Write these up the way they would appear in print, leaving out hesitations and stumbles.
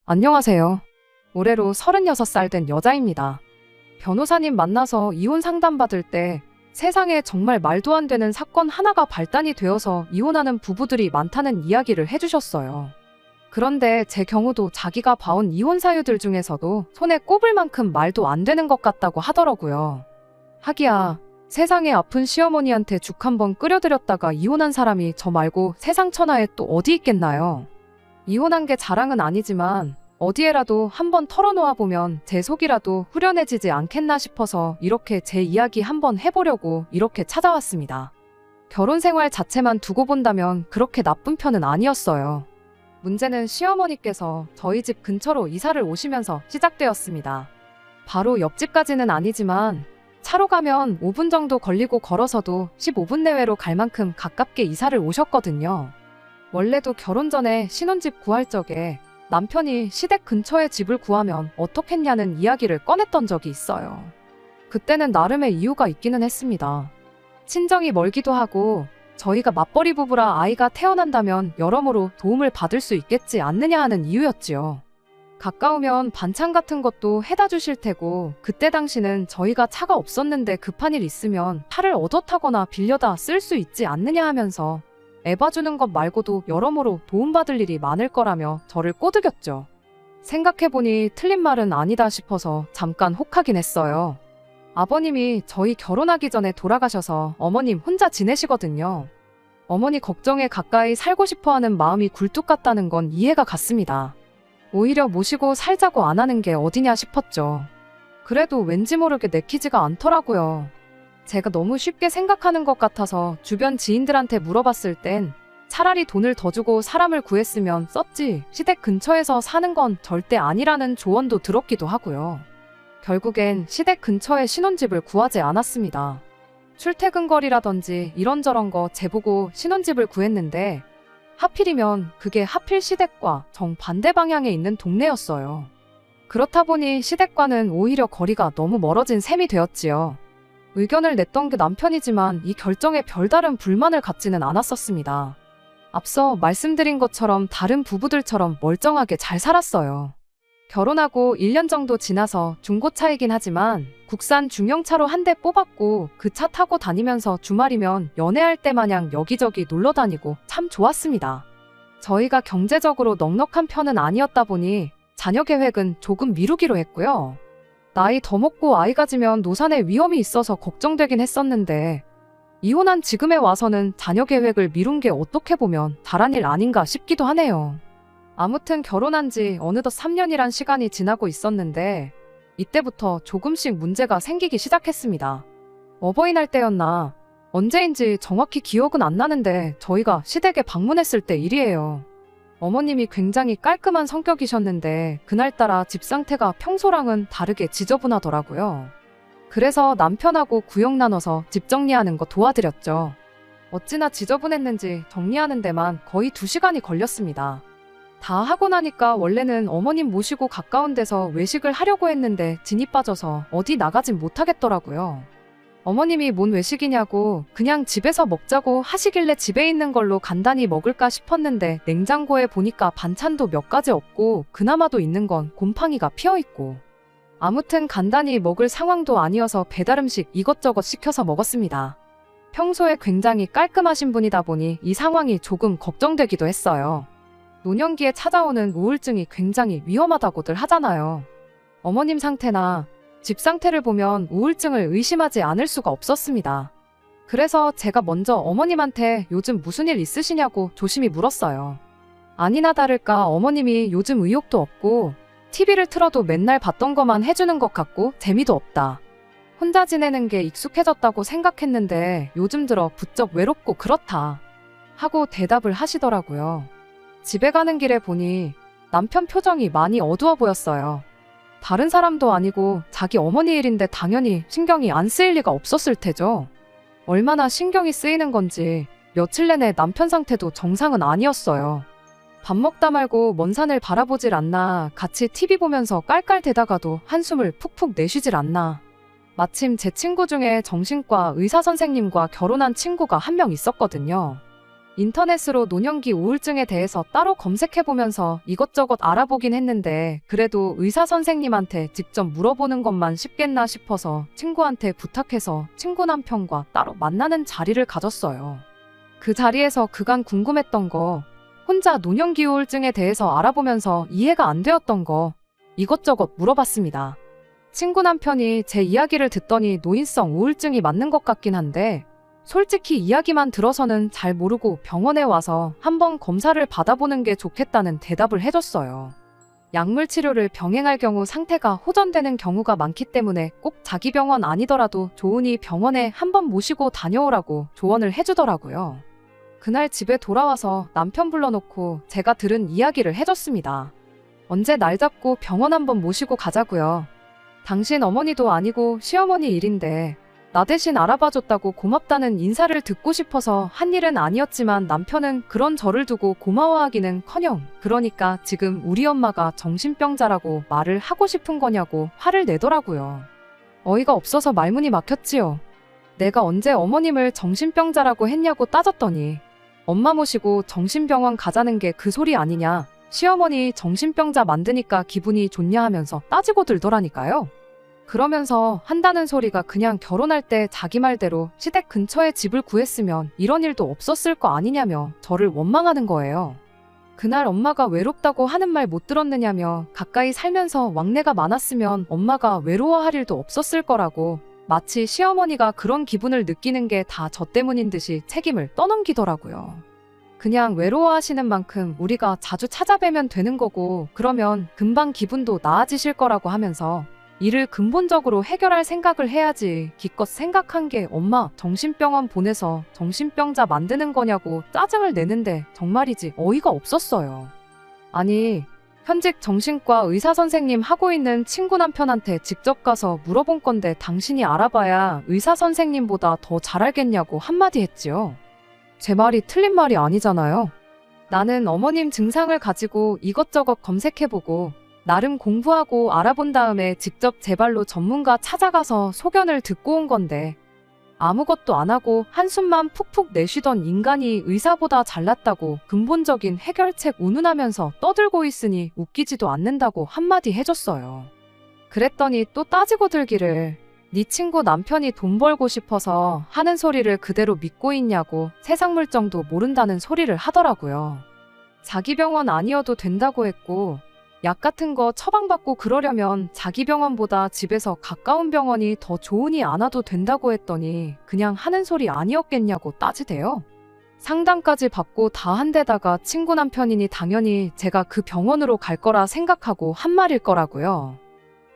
안녕하세요. 올해로 36살 된 여자입니다. 변호사님 만나서 이혼 상담 받을 때 세상에 정말 말도 안 되는 사건 하나가 발단이 되어서 이혼하는 부부들이 많다는 이야기를 해주셨어요. 그런데 제 경우도 자기가 봐온 이혼 사유들 중에서도 손에 꼽을 만큼 말도 안 되는 것 같다고 하더라고요. 하기야, 세상에 아픈 시어머니한테 죽 한번 끓여드렸다가 이혼한 사람이 저 말고 세상 천하에 또 어디 있겠나요? 이혼한 게 자랑은 아니지만 어디에라도 한번 털어놓아 보면 제 속이라도 후련해지지 않겠나 싶어서 이렇게 제 이야기 한번 해보려고 이렇게 찾아왔습니다. 결혼 생활 자체만 두고 본다면 그렇게 나쁜 편은 아니었어요. 문제는 시어머니께서 저희 집 근처로 이사를 오시면서 시작되었습니다. 바로 옆집까지는 아니지만 차로 가면 5분 정도 걸리고 걸어서도 15분 내외로 갈 만큼 가깝게 이사를 오셨거든요. 원래도 결혼 전에 신혼집 구할 적에 남편이 시댁 근처에 집을 구하면 어떻겠냐는 이야기를 꺼냈던 적이 있어요. 그때는 나름의 이유가 있기는 했습니다. 친정이 멀기도 하고 저희가 맞벌이 부부라 아이가 태어난다면 여러모로 도움을 받을 수 있겠지 않느냐 하는 이유였지요. 가까우면 반찬 같은 것도 해다 주실 테고 그때 당시는 저희가 차가 없었는데 급한 일 있으면 차를 얻어 타거나 빌려다 쓸 수 있지 않느냐 하면서 애 봐주는 것 말고도 여러모로 도움받을 일이 많을 거라며 저를 꼬드겼죠. 생각해보니 틀린 말은 아니다 싶어서 잠깐 혹하긴 했어요. 아버님이 저희 결혼하기 전에 돌아가셔서 어머님 혼자 지내시거든요. 어머니 걱정에 가까이 살고 싶어하는 마음이 굴뚝 같다는 건 이해가 갔습니다. 오히려 모시고 살자고 안 하는 게 어디냐 싶었죠. 그래도 왠지 모르게 내키지가 않더라고요. 제가 너무 쉽게 생각하는 것 같아서 주변 지인들한테 물어봤을 땐 차라리 돈을 더 주고 사람을 구했으면 썼지 시댁 근처에서 사는 건 절대 아니라는 조언도 들었기도 하고요. 결국엔 시댁 근처에 신혼집을 구하지 않았습니다. 출퇴근 거리라든지 이런저런 거 재보고 신혼집을 구했는데 하필이면 그게 하필 시댁과 정반대 방향에 있는 동네였어요. 그렇다 보니 시댁과는 오히려 거리가 너무 멀어진 셈이 되었지요. 의견을 냈던 게 남편이지만 이 결정에 별다른 불만을 갖지는 않았었습니다. 앞서 말씀드린 것처럼 다른 부부들처럼 멀쩡하게 잘 살았어요. 결혼하고 1년 정도 지나서 중고차이긴 하지만 국산 중형차로 한 대 뽑았고 그 차 타고 다니면서 주말이면 연애할 때 마냥 여기저기 놀러 다니고 참 좋았습니다. 저희가 경제적으로 넉넉한 편은 아니었다 보니 자녀 계획은 조금 미루기로 했고요. 나이 더 먹고 아이 가지면 노산의 위험이 있어서 걱정되긴 했었는데 이혼한 지금에 와서는 자녀 계획을 미룬 게 어떻게 보면 잘한 일 아닌가 싶기도 하네요. 아무튼 결혼한 지 어느덧 3년이란 시간이 지나고 있었는데 이때부터 조금씩 문제가 생기기 시작했습니다. 어버이날 때였나 언제인지 정확히 기억은 안 나는데 저희가 시댁에 방문했을 때 일이에요. 어머님이 굉장히 깔끔한 성격이셨는데 그날따라 집 상태가 평소랑은 다르게 지저분하더라고요. 그래서 남편하고 구역 나눠서 집 정리하는 거 도와드렸죠. 어찌나 지저분했는지 정리하는 데만 거의 2시간이 걸렸습니다. 다 하고 나니까 원래는 어머님 모시고 가까운 데서 외식을 하려고 했는데 진이 빠져서 어디 나가진 못하겠더라고요. 어머님이 뭔 외식이냐고 그냥 집에서 먹자고 하시길래 집에 있는 걸로 간단히 먹을까 싶었는데 냉장고에 보니까 반찬도 몇 가지 없고 그나마도 있는 건 곰팡이가 피어있고 아무튼 간단히 먹을 상황도 아니어서 배달음식 이것저것 시켜서 먹었습니다. 평소에 굉장히 깔끔하신 분이다 보니 이 상황이 조금 걱정되기도 했어요. 노년기에 찾아오는 우울증이 굉장히 위험하다고들 하잖아요. 어머님 상태나 집 상태를 보면 우울증을 의심하지 않을 수가 없었습니다. 그래서 제가 먼저 어머님한테 요즘 무슨 일 있으시냐고 조심히 물었어요. 아니나 다를까 어머님이 요즘 의욕도 없고 TV를 틀어도 맨날 봤던 것만 해주는 것 같고 재미도 없다. 혼자 지내는 게 익숙해졌다고 생각했는데 요즘 들어 부쩍 외롭고 그렇다. 하고 대답을 하시더라고요. 집에 가는 길에 보니 남편 표정이 많이 어두워 보였어요. 다른 사람도 아니고 자기 어머니 일인데 당연히 신경이 안 쓰일 리가 없었을 테죠. 얼마나 신경이 쓰이는 건지 며칠 내내 남편 상태도 정상은 아니었어요. 밥 먹다 말고 먼 산을 바라보질 않나 같이 TV 보면서 깔깔대다가도 한숨을 푹푹 내쉬질 않나. 마침 제 친구 중에 정신과 의사 선생님과 결혼한 친구가 한 명 있었거든요. 인터넷으로 노년기 우울증에 대해서 따로 검색해보면서 이것저것 알아보긴 했는데 그래도 의사 선생님한테 직접 물어보는 것만 쉽겠나 싶어서 친구한테 부탁해서 친구 남편과 따로 만나는 자리를 가졌어요. 그 자리에서 그간 궁금했던 거, 혼자 노년기 우울증에 대해서 알아보면서 이해가 안 되었던 거 이것저것 물어봤습니다. 친구 남편이 제 이야기를 듣더니 노인성 우울증이 맞는 것 같긴 한데 솔직히 이야기만 들어서는 잘 모르고 병원에 와서 한번 검사를 받아보는 게 좋겠다는 대답을 해줬어요. 약물 치료를 병행할 경우 상태가 호전되는 경우가 많기 때문에 꼭 자기 병원 아니더라도 좋으니 병원에 한번 모시고 다녀오라고 조언을 해주더라고요. 그날 집에 돌아와서 남편 불러놓고 제가 들은 이야기를 해줬습니다. 언제 날 잡고 병원 한번 모시고 가자고요. 당신 어머니도 아니고 시어머니 일인데 나 대신 알아봐줬다고 고맙다는 인사를 듣고 싶어서 한 일은 아니었지만 남편은 그런 저를 두고 고마워하기는커녕 그러니까 지금 우리 엄마가 정신병자라고 말을 하고 싶은 거냐고 화를 내더라고요. 어이가 없어서 말문이 막혔지요. 내가 언제 어머님을 정신병자라고 했냐고 따졌더니 엄마 모시고 정신병원 가자는 게 그 소리 아니냐, 시어머니 정신병자 만드니까 기분이 좋냐 하면서 따지고 들더라니까요. 그러면서 한다는 소리가 그냥 결혼할 때 자기 말대로 시댁 근처에 집을 구했으면 이런 일도 없었을 거 아니냐며 저를 원망하는 거예요. 그날 엄마가 외롭다고 하는 말 못 들었느냐며 가까이 살면서 왕래가 많았으면 엄마가 외로워할 일도 없었을 거라고 마치 시어머니가 그런 기분을 느끼는 게 다 저 때문인 듯이 책임을 떠넘기더라고요. 그냥 외로워하시는 만큼 우리가 자주 찾아뵈면 되는 거고 그러면 금방 기분도 나아지실 거라고 하면서 이를 근본적으로 해결할 생각을 해야지 기껏 생각한 게 엄마 정신병원 보내서 정신병자 만드는 거냐고 짜증을 내는데 정말이지 어이가 없었어요. 아니, 현직 정신과 의사 선생님 하고 있는 친구 남편한테 직접 가서 물어본 건데 당신이 알아봐야 의사 선생님보다 더 잘 알겠냐고 한마디 했지요. 제 말이 틀린 말이 아니잖아요. 나는 어머님 증상을 가지고 이것저것 검색해보고 나름 공부하고 알아본 다음에 직접 제 발로 전문가 찾아가서 소견을 듣고 온 건데 아무것도 안 하고 한숨만 푹푹 내쉬던 인간이 의사보다 잘났다고 근본적인 해결책 운운하면서 떠들고 있으니 웃기지도 않는다고 한마디 해줬어요. 그랬더니 또 따지고 들기를 네 친구 남편이 돈 벌고 싶어서 하는 소리를 그대로 믿고 있냐고 세상 물정도 모른다는 소리를 하더라고요. 자기 병원 아니어도 된다고 했고 약 같은 거 처방받고 그러려면 자기 병원보다 집에서 가까운 병원이 더 좋으니 안 와도 된다고 했더니 그냥 하는 소리 아니었겠냐고 따지대요. 상담까지 받고 다 한 데다가 친구 남편이니 당연히 제가 그 병원으로 갈 거라 생각하고 한 말일 거라고요.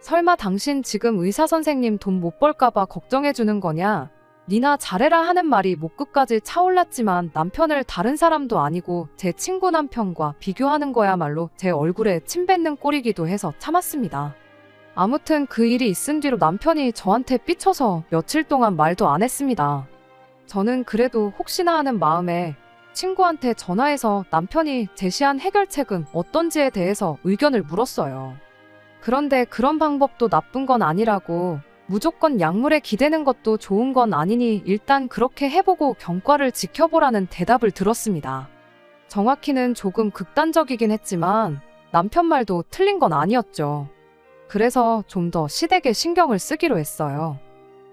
설마 당신 지금 의사 선생님 돈 못 벌까봐 걱정해주는 거냐? 니나 잘해라 하는 말이 목 끝까지 차올랐지만 남편을 다른 사람도 아니고 제 친구 남편과 비교하는 거야말로 제 얼굴에 침 뱉는 꼴이기도 해서 참았습니다. 아무튼 그 일이 있은 뒤로 남편이 저한테 삐쳐서 며칠 동안 말도 안 했습니다. 저는 그래도 혹시나 하는 마음에 친구한테 전화해서 남편이 제시한 해결책은 어떤지에 대해서 의견을 물었어요. 그런데 그런 방법도 나쁜 건 아니라고 무조건 약물에 기대는 것도 좋은 건 아니니 일단 그렇게 해보고 경과를 지켜보라는 대답을 들었습니다. 정확히는 조금 극단적이긴 했지만 남편 말도 틀린 건 아니었죠. 그래서 좀 더 시댁에 신경을 쓰기로 했어요.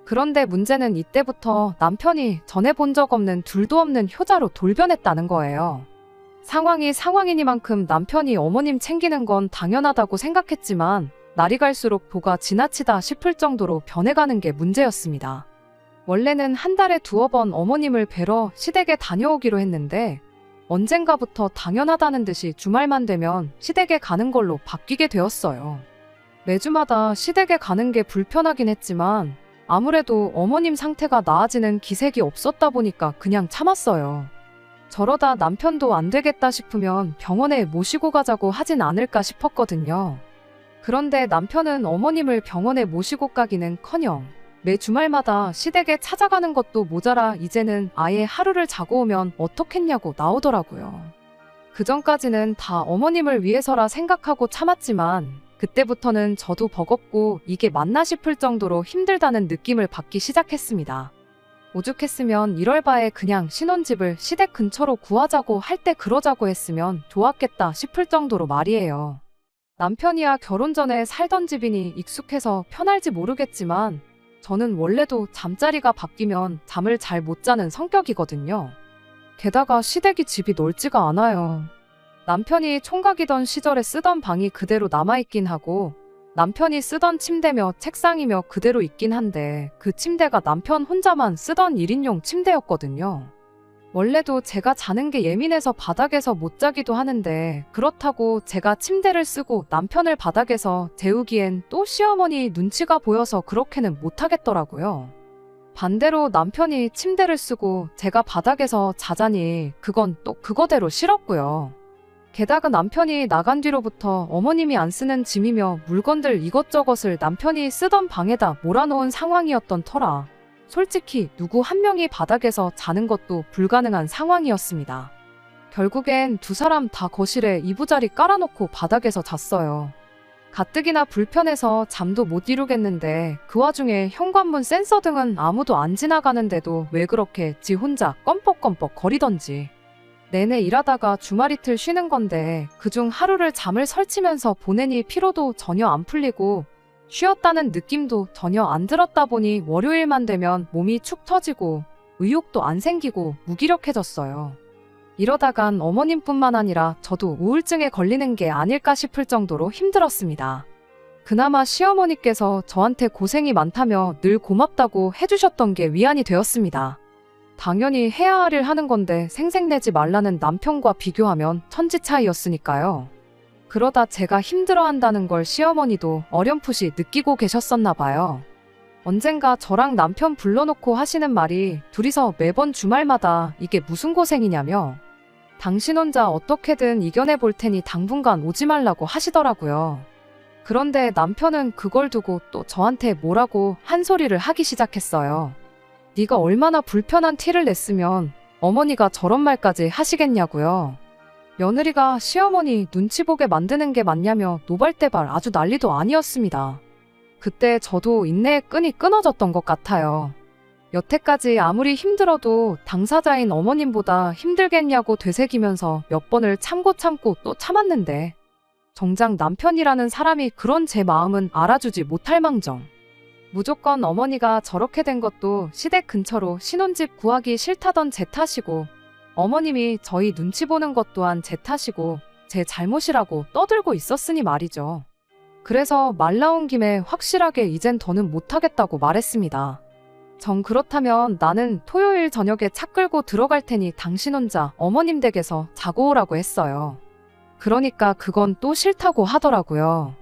그런데 문제는 이때부터 남편이 전에 본 적 없는 둘도 없는 효자로 돌변했다는 거예요. 상황이 상황이니만큼 남편이 어머님 챙기는 건 당연하다고 생각했지만 날이 갈수록 도가 지나치다 싶을 정도로 변해가는 게 문제였습니다. 원래는 한 달에 2번 어머님을 뵈러 시댁에 다녀오기로 했는데 언젠가부터 당연하다는 듯이 주말만 되면 시댁에 가는 걸로 바뀌게 되었어요. 매주마다 시댁에 가는 게 불편하긴 했지만 아무래도 어머님 상태가 나아지는 기색이 없었다 보니까 그냥 참았어요. 저러다 남편도 안 되겠다 싶으면 병원에 모시고 가자고 하진 않을까 싶었거든요. 그런데 남편은 어머님을 병원에 모시고 가기는커녕 매 주말마다 시댁에 찾아가는 것도 모자라 이제는 아예 하루를 자고 오면 어떻겠냐고 나오더라고요. 그전까지는 다 어머님을 위해서라 생각하고 참았지만 그때부터는 저도 버겁고 이게 맞나 싶을 정도로 힘들다는 느낌을 받기 시작했습니다. 오죽했으면 이럴 바에 그냥 신혼집을 시댁 근처로 구하자고 할 때 그러자고 했으면 좋았겠다 싶을 정도로 말이에요. 남편이야 결혼 전에 살던 집이니 익숙해서 편할지 모르겠지만 저는 원래도 잠자리가 바뀌면 잠을 잘 못 자는 성격이거든요. 게다가 시댁이 집이 넓지가 않아요. 남편이 총각이던 시절에 쓰던 방이 그대로 남아있긴 하고 남편이 쓰던 침대며 책상이며 그대로 있긴 한데 그 침대가 남편 혼자만 쓰던 1인용 침대였거든요. 원래도 제가 자는 게 예민해서 바닥에서 못 자기도 하는데 그렇다고 제가 침대를 쓰고 남편을 바닥에서 재우기엔 또 시어머니 눈치가 보여서 그렇게는 못 하겠더라고요. 반대로 남편이 침대를 쓰고 제가 바닥에서 자자니 그건 또 그거대로 싫었고요. 게다가 남편이 나간 뒤로부터 어머님이 안 쓰는 짐이며 물건들 이것저것을 남편이 쓰던 방에다 몰아놓은 상황이었던 터라 솔직히 누구 한 명이 바닥에서 자는 것도 불가능한 상황이었습니다. 결국엔 두 사람 다 거실에 이부자리 깔아놓고 바닥에서 잤어요. 가뜩이나 불편해서 잠도 못 이루겠는데 그 와중에 현관문 센서 등은 아무도 안 지나가는데도 왜 그렇게 지 혼자 껌뻑껌뻑 거리던지. 내내 일하다가 주말 이틀 쉬는 건데 그중 하루를 잠을 설치면서 보내니 피로도 전혀 안 풀리고 쉬었다는 느낌도 전혀 안 들었다 보니 월요일만 되면 몸이 축 처지고 의욕도 안 생기고 무기력해졌어요. 이러다간 어머님뿐만 아니라 저도 우울증에 걸리는 게 아닐까 싶을 정도로 힘들었습니다. 그나마 시어머니께서 저한테 고생이 많다며 늘 고맙다고 해주셨던 게 위안이 되었습니다. 당연히 해야 할 일 하는 건데 생색내지 말라는 남편과 비교하면 천지 차이였으니까요. 그러다 제가 힘들어한다는 걸 시어머니도 어렴풋이 느끼고 계셨었나 봐요. 언젠가 저랑 남편 불러놓고 하시는 말이 둘이서 매번 주말마다 이게 무슨 고생이냐며 당신 혼자 어떻게든 이겨내 볼 테니 당분간 오지 말라고 하시더라고요. 그런데 남편은 그걸 두고 또 저한테 뭐라고 한 소리를 하기 시작했어요. 네가 얼마나 불편한 티를 냈으면 어머니가 저런 말까지 하시겠냐고요. 며느리가 시어머니 눈치 보게 만드는 게 맞냐며 노발대발 아주 난리도 아니었습니다. 그때 저도 인내의 끈이 끊어졌던 것 같아요. 여태까지 아무리 힘들어도 당사자인 어머님보다 힘들겠냐고 되새기면서 몇 번을 참고 또 참았는데 정작 남편이라는 사람이 그런 제 마음은 알아주지 못할 망정. 무조건 어머니가 저렇게 된 것도 시댁 근처로 신혼집 구하기 싫다던 제 탓이고 어머님이 저희 눈치 보는 것 또한 제 탓이고 제 잘못이라고 떠들고 있었으니 말이죠. 그래서 말 나온 김에 확실하게 이젠 더는 못하겠다고 말했습니다. 정 그렇다면 나는 토요일 저녁에 차 끌고 들어갈 테니 당신 혼자 어머님 댁에서 자고 오라고 했어요. 그러니까 그건 또 싫다고 하더라고요.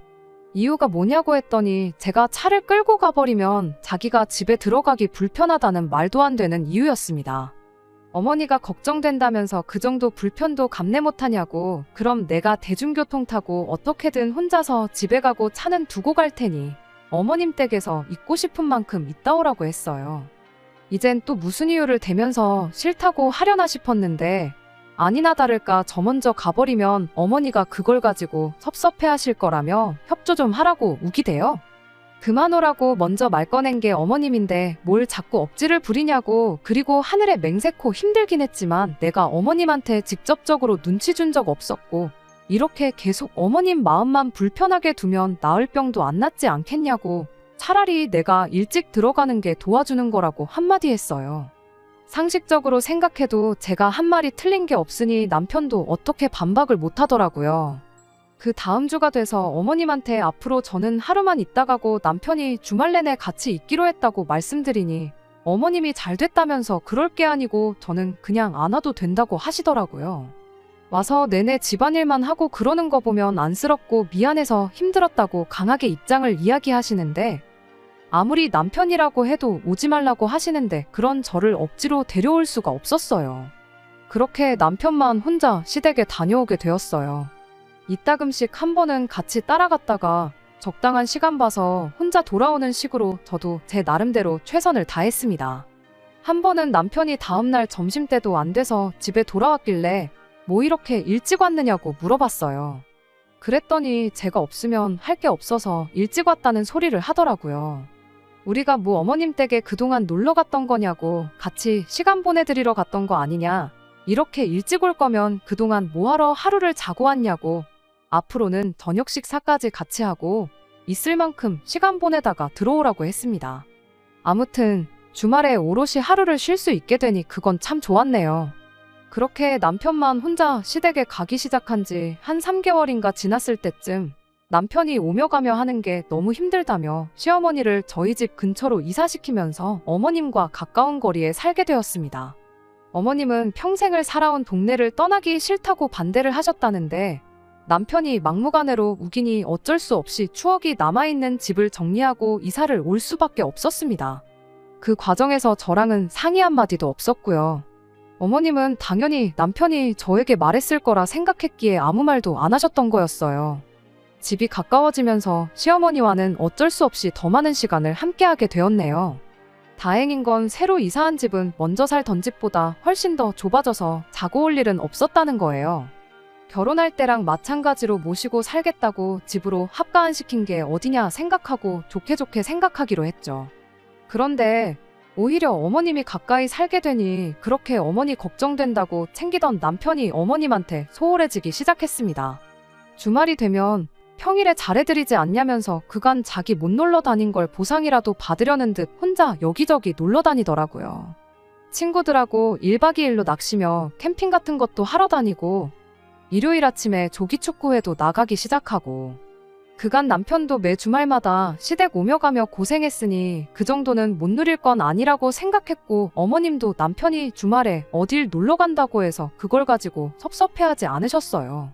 이유가 뭐냐고 했더니 제가 차를 끌고 가버리면 자기가 집에 들어가기 불편하다는 말도 안 되는 이유였습니다. 어머니가 걱정된다면서 그 정도 불편도 감내 못하냐고 그럼 내가 대중교통 타고 어떻게든 혼자서 집에 가고 차는 두고 갈 테니 어머님 댁에서 있고 싶은 만큼 있다 오라고 했어요. 이젠 또 무슨 이유를 대면서 싫다고 하려나 싶었는데 아니나 다를까 저 먼저 가버리면 어머니가 그걸 가지고 섭섭해하실 거라며 협조 좀 하라고 우기대요. 그만 오라고 먼저 말 꺼낸 게 어머님인데 뭘 자꾸 억지를 부리냐고. 그리고 하늘에 맹세코 힘들긴 했지만 내가 어머님한테 직접적으로 눈치 준 적 없었고 이렇게 계속 어머님 마음만 불편하게 두면 나을 병도 안 낫지 않겠냐고. 차라리 내가 일찍 들어가는 게 도와주는 거라고 한마디 했어요. 상식적으로 생각해도 제가 한 말이 틀린 게 없으니 남편도 어떻게 반박을 못 하더라고요. 그 다음 주가 돼서 어머님한테 앞으로 저는 하루만 있다 가고 남편이 주말 내내 같이 있기로 했다고 말씀드리니 어머님이 잘 됐다면서 그럴 게 아니고 저는 그냥 안 와도 된다고 하시더라고요. 와서 내내 집안일만 하고 그러는 거 보면 안쓰럽고 미안해서 힘들었다고 강하게 입장을 이야기하시는데 아무리 남편이라고 해도 오지 말라고 하시는데 그런 저를 억지로 데려올 수가 없었어요. 그렇게 남편만 혼자 시댁에 다녀오게 되었어요. 이따금씩 한 번은 같이 따라갔다가 적당한 시간 봐서 혼자 돌아오는 식으로 저도 제 나름대로 최선을 다했습니다. 한 번은 남편이 다음날 점심때도 안 돼서 집에 돌아왔길래 뭐 이렇게 일찍 왔느냐고 물어봤어요. 그랬더니 제가 없으면 할 게 없어서 일찍 왔다는 소리를 하더라고요. 우리가 뭐 어머님 댁에 그동안 놀러 갔던 거냐고, 같이 시간 보내드리러 갔던 거 아니냐, 이렇게 일찍 올 거면 그동안 뭐하러 하루를 자고 왔냐고, 앞으로는 저녁 식사까지 같이 하고 있을 만큼 시간 보내다가 들어오라고 했습니다. 아무튼 주말에 오롯이 하루를 쉴 수 있게 되니 그건 참 좋았네요. 그렇게 남편만 혼자 시댁에 가기 시작한 지 한 3개월인가 지났을 때쯤 남편이 오며 가며 하는 게 너무 힘들다며 시어머니를 저희 집 근처로 이사시키면서 어머님과 가까운 거리에 살게 되었습니다. 어머님은 평생을 살아온 동네를 떠나기 싫다고 반대를 하셨다는데 남편이 막무가내로 우기니 어쩔 수 없이 추억이 남아있는 집을 정리하고 이사를 올 수밖에 없었습니다. 그 과정에서 저랑은 상의 한마디도 없었고요. 어머님은 당연히 남편이 저에게 말했을 거라 생각했기에 아무 말도 안 하셨던 거였어요. 집이 가까워지면서 시어머니와는 어쩔 수 없이 더 많은 시간을 함께하게 되었네요. 다행인 건 새로 이사한 집은 먼저 살던 집보다 훨씬 더 좁아져서 자고 올 일은 없었다는 거예요. 결혼할 때랑 마찬가지로 모시고 살겠다고 집으로 합가안시킨 게 어디냐 생각하고 좋게 생각하기로 했죠. 그런데 오히려 어머님이 가까이 살게 되니 그렇게 어머니 걱정된다고 챙기던 남편이 어머님한테 소홀해지기 시작했습니다. 주말이 되면 평일에 잘해드리지 않냐면서 그간 자기 못 놀러 다닌 걸 보상이라도 받으려는 듯 혼자 여기저기 놀러 다니더라고요. 친구들하고 1박 2일로 낚시며 캠핑 같은 것도 하러 다니고 일요일 아침에 조기축구회도 나가기 시작하고 그간 남편도 매 주말마다 시댁 오며 가며 고생했으니 그 정도는 못 누릴 건 아니라고 생각했고 어머님도 남편이 주말에 어딜 놀러 간다고 해서 그걸 가지고 섭섭해하지 않으셨어요.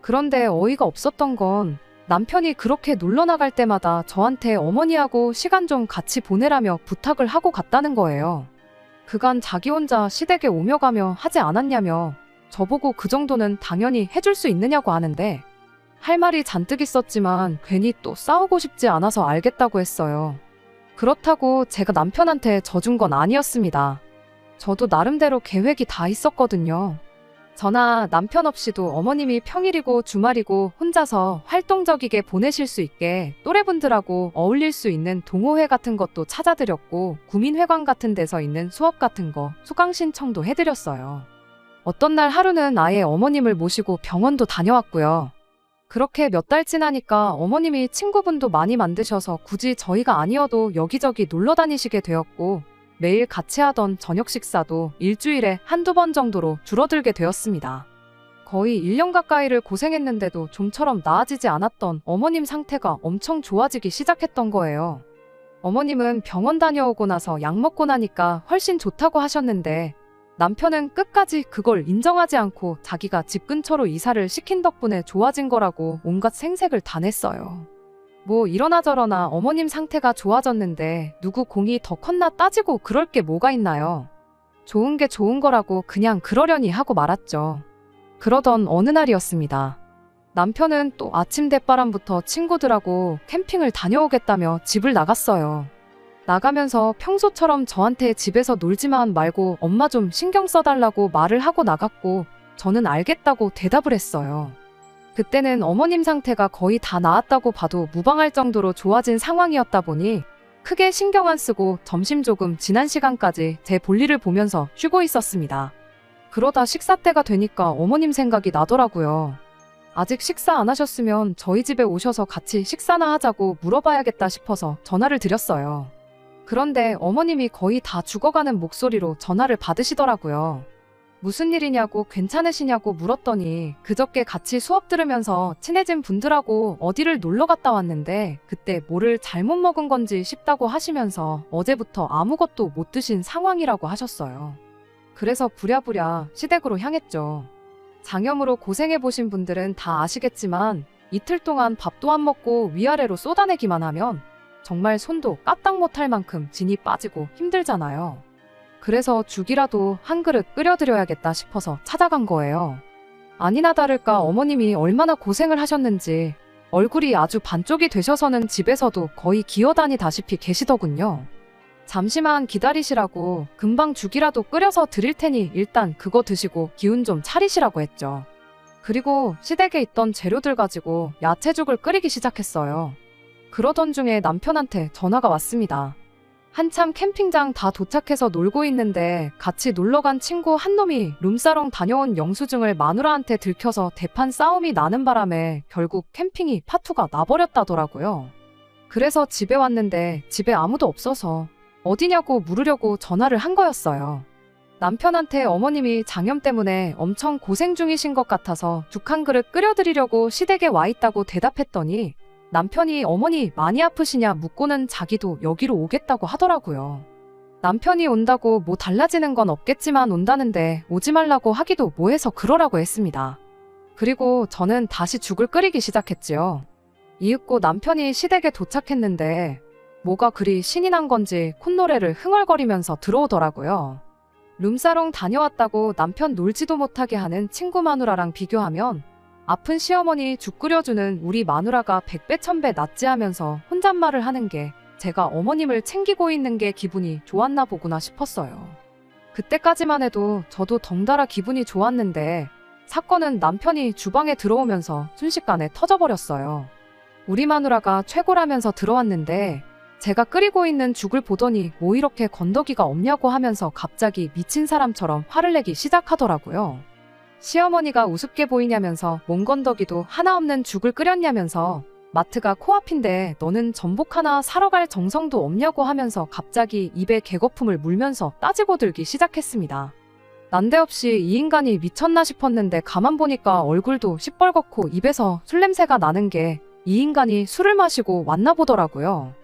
그런데 어이가 없었던 건 남편이 그렇게 놀러 나갈 때마다 저한테 어머니하고 시간 좀 같이 보내라며 부탁을 하고 갔다는 거예요. 그간 자기 혼자 시댁에 오며 가며 하지 않았냐며 저보고 그 정도는 당연히 해줄 수 있느냐고 하는데 할 말이 잔뜩 있었지만 괜히 또 싸우고 싶지 않아서 알겠다고 했어요. 그렇다고 제가 남편한테 져준 건 아니었습니다. 저도 나름대로 계획이 다 있었거든요. 저나 남편 없이도 어머님이 평일이고 주말이고 혼자서 활동적이게 보내실 수 있게 또래분들하고 어울릴 수 있는 동호회 같은 것도 찾아드렸고 구민회관 같은 데서 있는 수업 같은 거 수강 신청도 해드렸어요. 어떤 날 하루는 아예 어머님을 모시고 병원도 다녀왔고요. 그렇게 몇 달 지나니까 어머님이 친구분도 많이 만드셔서 굳이 저희가 아니어도 여기저기 놀러 다니시게 되었고 매일 같이 하던 저녁 식사도 일주일에 한두 번 정도로 줄어들게 되었습니다. 거의 1년 가까이를 고생했는데도 좀처럼 나아지지 않았던 어머님 상태가 엄청 좋아지기 시작했던 거예요. 어머님은 병원 다녀오고 나서 약 먹고 나니까 훨씬 좋다고 하셨는데 남편은 끝까지 그걸 인정하지 않고 자기가 집 근처로 이사를 시킨 덕분에 좋아진 거라고 온갖 생색을 다 냈어요. 뭐 이러나 저러나 어머님 상태가 좋아졌는데 누구 공이 더 컸나 따지고 그럴 게 뭐가 있나요? 좋은 게 좋은 거라고 그냥 그러려니 하고 말았죠. 그러던 어느 날이었습니다. 남편은 또 아침 대바람부터 친구들하고 캠핑을 다녀오겠다며 집을 나갔어요. 나가면서 평소처럼 저한테 집에서 놀지만 말고 엄마 좀 신경 써달라고 말을 하고 나갔고 저는 알겠다고 대답을 했어요. 그때는 어머님 상태가 거의 다 나았다고 봐도 무방할 정도로 좋아진 상황이었다 보니 크게 신경 안 쓰고 점심 조금 지난 시간까지 제 볼일을 보면서 쉬고 있었습니다. 그러다 식사 때가 되니까 어머님 생각이 나더라고요. 아직 식사 안 하셨으면 저희 집에 오셔서 같이 식사나 하자고 물어봐야겠다 싶어서 전화를 드렸어요. 그런데 어머님이 거의 다 죽어가는 목소리로 전화를 받으시더라고요. 무슨 일이냐고 괜찮으시냐고 물었더니 그저께 같이 수업 들으면서 친해진 분들하고 어디를 놀러 갔다 왔는데 그때 뭐를 잘못 먹은 건지 싶다고 하시면서 어제부터 아무것도 못 드신 상황이라고 하셨어요. 그래서 부랴부랴 시댁으로 향했죠. 장염으로 고생해보신 분들은 다 아시겠지만 이틀 동안 밥도 안 먹고 위아래로 쏟아내기만 하면 정말 손도 까딱 못할 만큼 진이 빠지고 힘들잖아요. 그래서 죽이라도 한 그릇 끓여드려야겠다 싶어서 찾아간 거예요. 아니나 다를까 어머님이 얼마나 고생을 하셨는지 얼굴이 아주 반쪽이 되셔서는 집에서도 거의 기어다니다시피 계시더군요. 잠시만 기다리시라고 금방 죽이라도 끓여서 드릴 테니 일단 그거 드시고 기운 좀 차리시라고 했죠. 그리고 시댁에 있던 재료들 가지고 야채죽을 끓이기 시작했어요. 그러던 중에 남편한테 전화가 왔습니다. 한참 캠핑장 다 도착해서 놀고 있는데 같이 놀러간 친구 한 놈이 룸사롱 다녀온 영수증을 마누라한테 들켜서 대판 싸움이 나는 바람에 결국 캠핑이 파투가 나버렸다더라고요. 그래서 집에 왔는데 집에 아무도 없어서 어디냐고 물으려고 전화를 한 거였어요. 남편한테 어머님이 장염 때문에 엄청 고생 중이신 것 같아서 죽 한 그릇 끓여드리려고 시댁에 와 있다고 대답했더니 남편이 어머니 많이 아프시냐 묻고는 자기도 여기로 오겠다고 하더라고요. 남편이 온다고 뭐 달라지는 건 없겠지만 온다는데 오지 말라고 하기도 뭐해서 그러라고 했습니다. 그리고 저는 다시 죽을 끓이기 시작했지요. 이윽고 남편이 시댁에 도착했는데 뭐가 그리 신이 난 건지 콧노래를 흥얼거리면서 들어오더라고요. 룸사롱 다녀왔다고 남편 놀지도 못하게 하는 친구 마누라랑 비교하면 아픈 시어머니 죽 끓여주는 우리 마누라가 100배 1000배 낫지 하면서 혼잣말을 하는 게 제가 어머님을 챙기고 있는 게 기분이 좋았나 보구나 싶었어요. 그때까지만 해도 저도 덩달아 기분이 좋았는데 사건은 남편이 주방에 들어오면서 순식간에 터져버렸어요. 우리 마누라가 최고라면서 들어왔는데 제가 끓이고 있는 죽을 보더니 뭐 이렇게 건더기가 없냐고 하면서 갑자기 미친 사람처럼 화를 내기 시작하더라고요. 시어머니가 우습게 보이냐면서 뭔 건더기도 하나 없는 죽을 끓였냐면서 마트가 코앞인데 너는 전복 하나 사러 갈 정성도 없냐고 하면서 갑자기 입에 개거품을 물면서 따지고 들기 시작했습니다. 난데없이 이 인간이 미쳤나 싶었는데 가만 보니까 얼굴도 시뻘겋고 입에서 술 냄새가 나는 게 이 인간이 술을 마시고 왔나 보더라고요.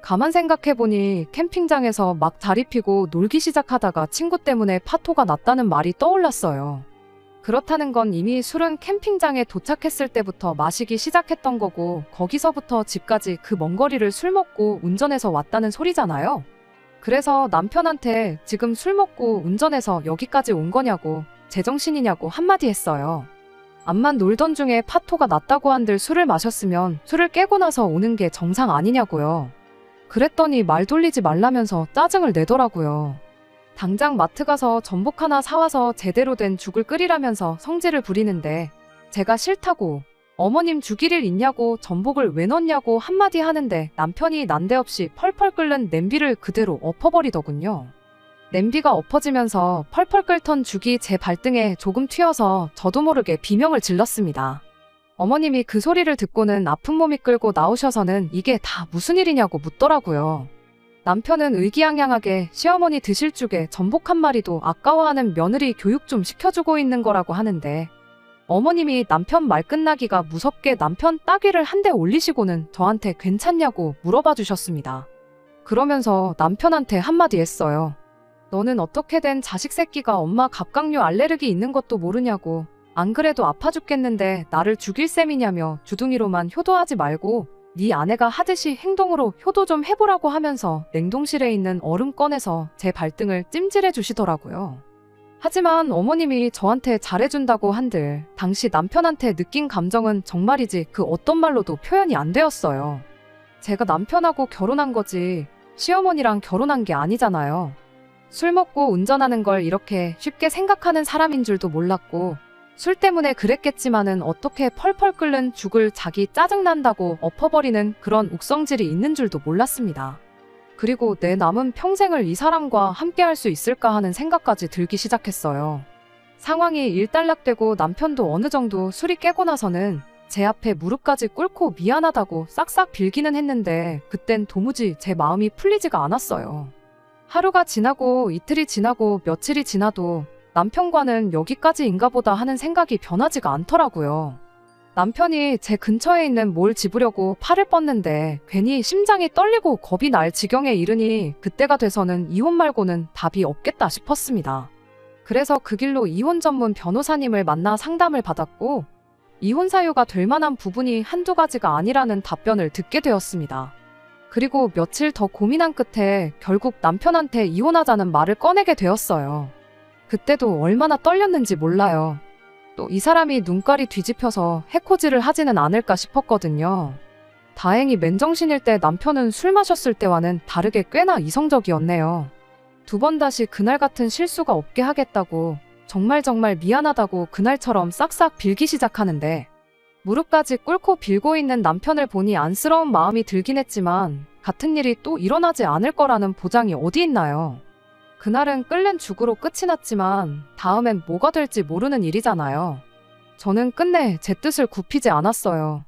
가만 생각해보니 캠핑장에서 막 자리 피고 놀기 시작하다가 친구 때문에 파토가 났다는 말이 떠올랐어요. 그렇다는 건 이미 술은 캠핑장에 도착했을 때부터 마시기 시작했던 거고 거기서부터 집까지 그 먼 거리를 술 먹고 운전해서 왔다는 소리잖아요. 그래서 남편한테 지금 술 먹고 운전해서 여기까지 온 거냐고 제정신이냐고 한마디 했어요. 암만 놀던 중에 파토가 났다고 한들 술을 마셨으면 술을 깨고 나서 오는 게 정상 아니냐고요. 그랬더니 말 돌리지 말라면서 짜증을 내더라고요. 당장 마트 가서 전복 하나 사와서 제대로 된 죽을 끓이라면서 성질을 부리는데 제가 싫다고 어머님 죽일 일 있냐고 전복을 왜 넣냐고 한마디 하는데 남편이 난데없이 펄펄 끓는 냄비를 그대로 엎어버리더군요. 냄비가 엎어지면서 펄펄 끓던 죽이 제 발등에 조금 튀어서 저도 모르게 비명을 질렀습니다. 어머님이 그 소리를 듣고는 아픈 몸이 끌고 나오셔서는 이게 다 무슨 일이냐고 묻더라고요. 남편은 의기양양하게 시어머니 드실 죽에 전복 한 마리도 아까워하는 며느리 교육 좀 시켜주고 있는 거라고 하는데 어머님이 남편 말 끝나기가 무섭게 남편 따귀를 한 대 올리시고는 저한테 괜찮냐고 물어봐 주셨습니다. 그러면서 남편한테 한마디 했어요. 너는 어떻게 된 자식 새끼가 엄마 갑각류 알레르기 있는 것도 모르냐고. 안 그래도 아파 죽겠는데 나를 죽일 셈이냐며 주둥이로만 효도하지 말고 네 아내가 하듯이 행동으로 효도 좀 해보라고 하면서 냉동실에 있는 얼음 꺼내서 제 발등을 찜질해 주시더라고요. 하지만 어머님이 저한테 잘해준다고 한들 당시 남편한테 느낀 감정은 정말이지 그 어떤 말로도 표현이 안 되었어요. 제가 남편하고 결혼한 거지 시어머니랑 결혼한 게 아니잖아요. 술 먹고 운전하는 걸 이렇게 쉽게 생각하는 사람인 줄도 몰랐고 술 때문에 그랬겠지만은 어떻게 펄펄 끓는 죽을 자기 짜증난다고 엎어버리는 그런 욱성질이 있는 줄도 몰랐습니다. 그리고 내 남은 평생을 이 사람과 함께 할 수 있을까 하는 생각까지 들기 시작했어요. 상황이 일단락되고 남편도 어느 정도 술이 깨고 나서는 제 앞에 무릎까지 꿇고 미안하다고 싹싹 빌기는 했는데 그땐 도무지 제 마음이 풀리지가 않았어요. 하루가 지나고 이틀이 지나고 며칠이 지나도 남편과는 여기까지인가 보다 하는 생각이 변하지가 않더라고요. 남편이 제 근처에 있는 뭘 집으려고 팔을 뻗는데 괜히 심장이 떨리고 겁이 날 지경에 이르니 그때가 돼서는 이혼 말고는 답이 없겠다 싶었습니다. 그래서 그 길로 이혼 전문 변호사님을 만나 상담을 받았고 이혼 사유가 될 만한 부분이 한두 가지가 아니라는 답변을 듣게 되었습니다. 그리고 며칠 더 고민한 끝에 결국 남편한테 이혼하자는 말을 꺼내게 되었어요. 그때도 얼마나 떨렸는지 몰라요. 또 이 사람이 눈깔이 뒤집혀서 해코지를 하지는 않을까 싶었거든요. 다행히 맨정신일 때 남편은 술 마셨을 때와는 다르게 꽤나 이성적이었네요. 두 번 다시 그날 같은 실수가 없게 하겠다고 정말 미안하다고 그날처럼 싹싹 빌기 시작하는데 무릎까지 꿇고 빌고 있는 남편을 보니 안쓰러운 마음이 들긴 했지만 같은 일이 또 일어나지 않을 거라는 보장이 어디 있나요? 그날은 끓는 죽으로 끝이 났지만 다음엔 뭐가 될지 모르는 일이잖아요. 저는 끝내 제 뜻을 굽히지 않았어요.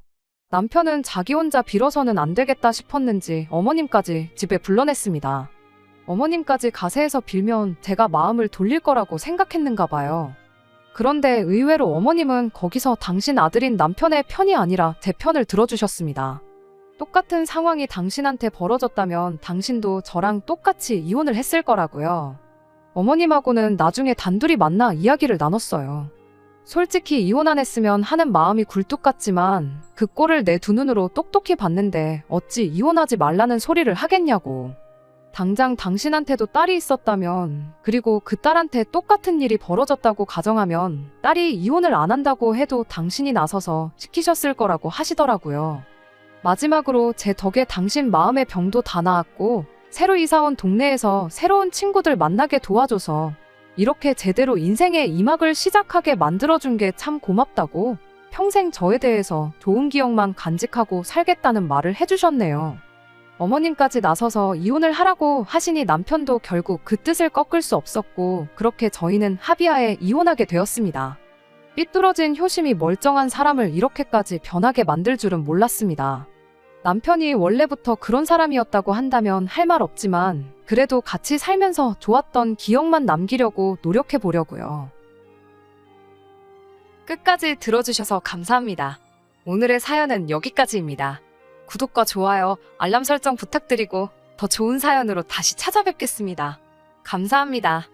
남편은 자기 혼자 빌어서는 안 되겠다 싶었는지 어머님까지 집에 불러냈습니다. 어머님까지 가세해서 빌면 제가 마음을 돌릴 거라고 생각했는가 봐요. 그런데 의외로 어머님은 거기서 당신 아들인 남편의 편이 아니라 제 편을 들어주셨습니다. 똑같은 상황이 당신한테 벌어졌다면 당신도 저랑 똑같이 이혼을 했을 거라고요. 어머님하고는 나중에 단둘이 만나 이야기를 나눴어요. 솔직히 이혼 안 했으면 하는 마음이 굴뚝 같지만 그 꼴을 내 두 눈으로 똑똑히 봤는데 어찌 이혼하지 말라는 소리를 하겠냐고. 당장 당신한테도 딸이 있었다면, 그리고 그 딸한테 똑같은 일이 벌어졌다고 가정하면 딸이 이혼을 안 한다고 해도 당신이 나서서 시키셨을 거라고 하시더라고요. 마지막으로 제 덕에 당신 마음의 병도 다 나았고 새로 이사 온 동네에서 새로운 친구들 만나게 도와줘서 이렇게 제대로 인생의 2막을 시작하게 만들어준 게 참 고맙다고 평생 저에 대해서 좋은 기억만 간직하고 살겠다는 말을 해주셨네요. 어머님까지 나서서 이혼을 하라고 하시니 남편도 결국 그 뜻을 꺾을 수 없었고 그렇게 저희는 합의하에 이혼하게 되었습니다. 삐뚤어진 효심이 멀쩡한 사람을 이렇게까지 변하게 만들 줄은 몰랐습니다. 남편이 원래부터 그런 사람이었다고 한다면 할 말 없지만 그래도 같이 살면서 좋았던 기억만 남기려고 노력해 보려고요. 끝까지 들어주셔서 감사합니다. 오늘의 사연은 여기까지입니다. 구독과 좋아요, 알람 설정 부탁드리고 더 좋은 사연으로 다시 찾아뵙겠습니다. 감사합니다.